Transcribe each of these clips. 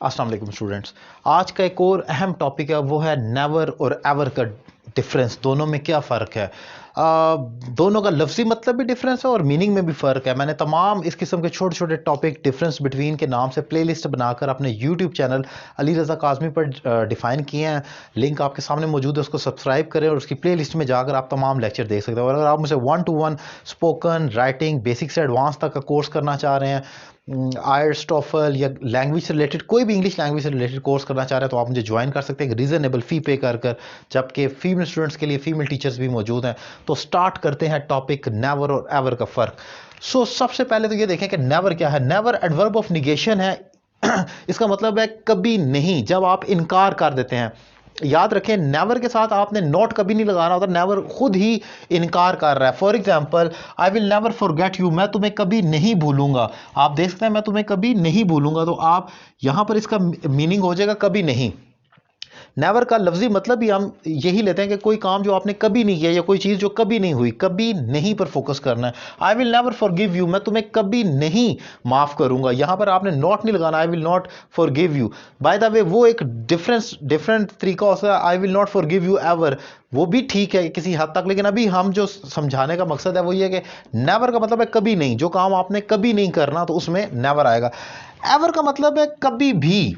अस्सलाम वालेकुम स्टूडेंट्स। आज का एक और अहम टॉपिक है, वो है नेवर और एवर का डिफरेंस। दोनों में क्या फ़र्क है? दोनों का लफ्ज़ी मतलब भी डिफरेंस है और मीनिंग में भी फ़र्क है। मैंने तमाम इस किस्म के छोटे छोटे टॉपिक डिफरेंस बिटवीन के नाम से प्लेलिस्ट बनाकर अपने यूट्यूब चैनल अली रज़ा काज़मी पर डिफ़ाइन किए हैं। लिंक आपके सामने मौजूद है, उसको सब्सक्राइब करें और उसकी प्लेलिस्ट में जाकर आप तमाम लेक्चर देख सकते हैं। और अगर आप मुझसे 1 to 1 स्पोकन, राइटिंग, बेसिक से एडवांस तक का कोर्स करना चाह रहे हैं, आयल्स, टॉफल या लैंग्वेज से रिलेटेड कोई भी इंग्लिश लैंग्वेज से रिलेटेड कोर्स करना चाह रहे हैं तो आप मुझे ज्वाइन कर सकते हैं एक रीज़नेबल फ़ी पे कर कर। जबकि फीमेल स्टूडेंट्स के लिए फीमेल टीचर्स भी मौजूद हैं। तो स्टार्ट करते हैं टॉपिक नेवर और एवर का फ़र्क। सबसे पहले तो ये देखें कि नेवर क्या है। नेवर एडवर्ब ऑफ निगेशन है। इसका मतलब है कभी नहीं, जब आप इनकार कर देते हैं। याद रखें, नेवर के साथ आपने नॉट कभी नहीं लगाना होता। नेवर खुद ही इनकार कर रहा है। For example, I will never forget you, मैं तुम्हें कभी नहीं भूलूंगा। आप देख सकते हैं मैं तुम्हें कभी नहीं भूलूंगा, तो आप यहां पर इसका मीनिंग हो जाएगा कभी नहीं। नेवर का लफ्जी मतलब भी हम यही लेते हैं कि कोई काम जो आपने कभी नहीं किया या कोई चीज़ जो कभी नहीं हुई, कभी नहीं पर फोकस करना है। I will never forgive you, मैं तुम्हें कभी नहीं माफ़ करूंगा। यहां पर आपने नॉट नहीं लगाना, I will not forgive you. By the way, वो एक डिफरेंट तरीका हो सकता है। I will not forgive you ever, वो भी ठीक है किसी हद तक, लेकिन अभी हम जो समझाने का मकसद है वो ये है कि नेवर का मतलब है कभी नहीं। जो काम आपने कभी नहीं करना तो उसमें नेवर आएगा। एवर का मतलब है कभी भी।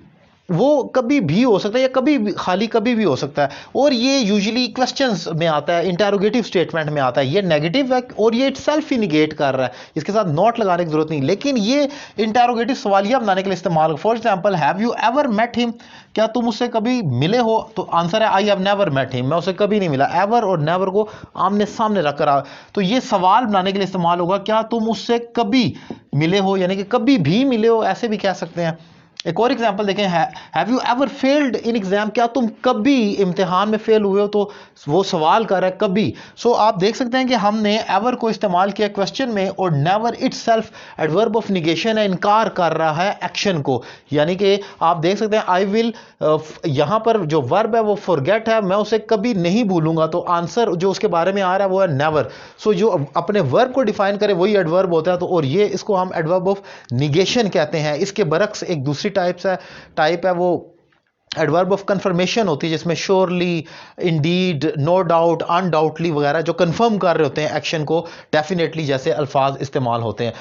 वो कभी भी हो सकता है या कभी भी, खाली कभी भी हो सकता है। और ये यूजुअली क्वेश्चंस में आता है, इंटरोगेटिव स्टेटमेंट में आता है। ये नेगेटिव है और ये इटसेल्फ ही निगेट कर रहा है, इसके साथ नॉट लगाने की जरूरत नहीं। लेकिन ये इंटरोगेटिव सवालिया बनाने के लिए इस्तेमाल। For example, have you ever met him, क्या तुम उससे कभी मिले हो? तो आंसर है I have never met him, मैं उससे कभी नहीं मिला। एवर और नेवर को आमने सामने रखकर तो ये सवाल बनाने के लिए इस्तेमाल होगा, क्या तुम उससे कभी मिले हो, यानी कि कभी भी मिले हो, ऐसे भी कह सकते हैं। एक और एग्जांपल देखें, have you ever failed in exam, क्या तुम कभी इम्तिहान में फेल हुए हो? तो वो सवाल कर रहा है कभी। आप देख सकते हैं कि हमने एवर को इस्तेमाल किया क्वेश्चन में, और never itself adverb of negation है, इनकार कर रहा है एक्शन को। यानी कि आप देख सकते हैं आई विल, यहां पर जो वर्ब है वो फॉरगेट है, मैं उसे कभी नहीं भूलूंगा। तो आंसर जो उसके बारे में आ रहा है वो है नेवर। जो अपने वर्ब को डिफाइन करे वही एडवर्ब होता है। तो और ये इसको हम एडवर्ब ऑफ निगेशन कहते हैं। इसके बरक्स एक दूसरी टाइप है वो एडवर्ब ऑफ कंफर्मेशन होती है, जिसमें surely, indeed, no doubt, undoubtedly वगैरह जो कंफर्म कर रहे होते हैं एक्शन को, डेफिनेटली जैसे अल्फाज इस्तेमाल होते हैं।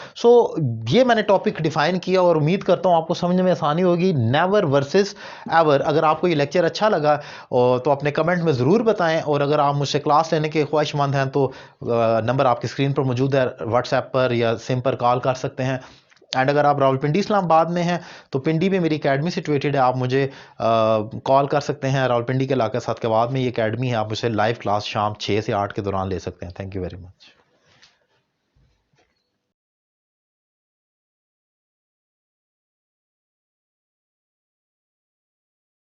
ये मैंने टॉपिक डिफाइन किया और उम्मीद करता हूं आपको समझने में आसानी होगी। Never versus ever. अगर आपको ये लेक्चर अच्छा लगा तो अपने कमेंट में ज़रूर बताएं, और अगर आप मुझसे क्लास लेने के ख्वाहिशमंद हैं तो नंबर आपकी स्क्रीन पर मौजूद है, व्हाट्सएप पर या सिम पर कॉल कर सकते हैं। एंड अगर आप रावलपिंडी इस्लामाबाद में हैं तो पिंडी में मेरी एकेडमी सिचुएटेड है, आप मुझे कॉल कर सकते हैं। रावलपिंडी के इलाके साथ के बाद में ये एकेडमी है, आप मुझसे लाइव क्लास शाम 6 से 8 के दौरान ले सकते हैं। Thank you very much.